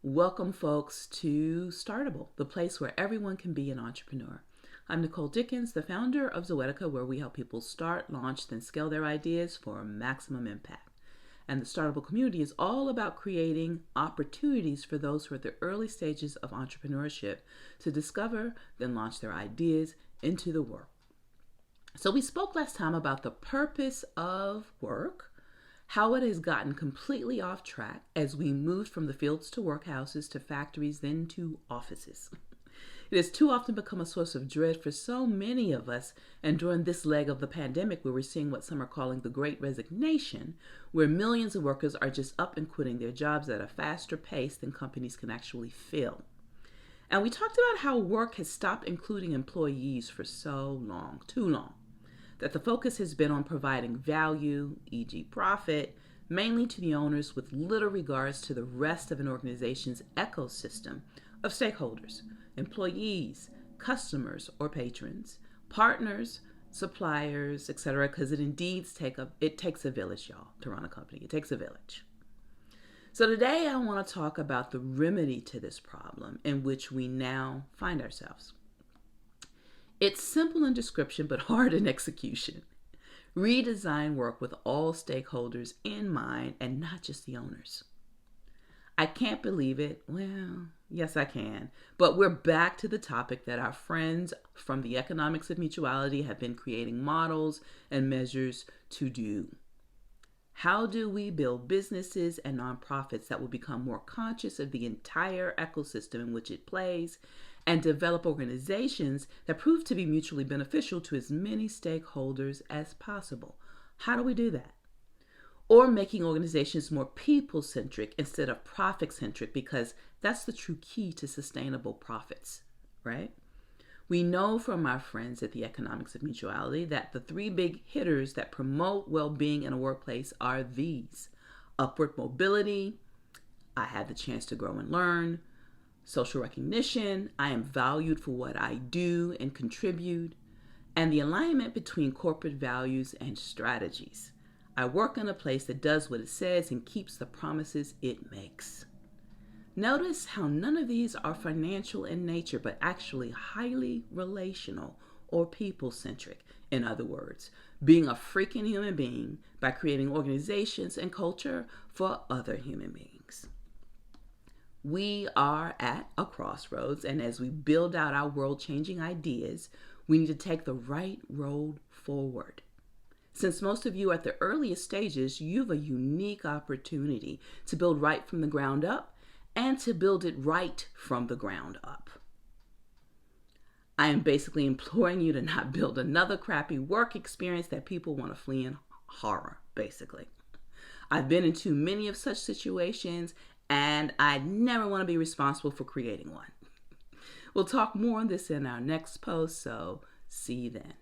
Welcome, folks, to Startable, the place where everyone can be an entrepreneur. I'm Nicole Dickens, the founder of Zoetica, where we help people start, launch, then scale their ideas for maximum impact. And the Startable community is all about creating opportunities for those who are at the early stages of entrepreneurship to discover, then launch their ideas into the world. So we spoke last time about the purpose of work, how it has gotten completely off track as we moved from the fields to workhouses to factories, then to offices. It has too often become a source of dread for so many of us, and during this leg of the pandemic where we're seeing what some are calling the Great Resignation, where millions of workers are just up and quitting their jobs at a faster pace than companies can actually fill. And we talked about how work has stopped including employees for so long, too long, that the focus has been on providing value, e.g. profit, mainly to the owners with little regards to the rest of an organization's ecosystem of stakeholders, employees, customers or patrons, partners, suppliers, etc., because it takes a village, y'all, to run a company. It takes a village. So today I want to talk about the remedy to this problem in which we now find ourselves. It's simple in description, but hard in execution. Redesign work with all stakeholders in mind and not just the owners. I can't believe it. Well, yes, I can. But we're back to the topic that our friends from the economics of mutuality have been creating models and measures to do. How do we build businesses and nonprofits that will become more conscious of the entire ecosystem in which it plays and develop organizations that prove to be mutually beneficial to as many stakeholders as possible? How do we do that? Or making organizations more people-centric instead of profit-centric, because that's the true key to sustainable profits, right? We know from our friends at the economics of mutuality that the three big hitters that promote well-being in a workplace are these: upward mobility, I have the chance to grow and learn; social recognition, I am valued for what I do and contribute; and the alignment between corporate values and strategies. I work in a place that does what it says and keeps the promises it makes. Notice how none of these are financial in nature, but actually highly relational or people-centric. In other words, being a freaking human being by creating organizations and culture for other human beings. We are at a crossroads, and as we build out our world-changing ideas, we need to take the right road forward. Since most of you are at the earliest stages, you have a unique opportunity to build right from the ground up and to build it right from the ground up. I am basically imploring you to not build another crappy work experience that people want to flee in horror, basically. I've been in too many of such situations, and I never want to be responsible for creating one. We'll talk more on this in our next post, so see you then.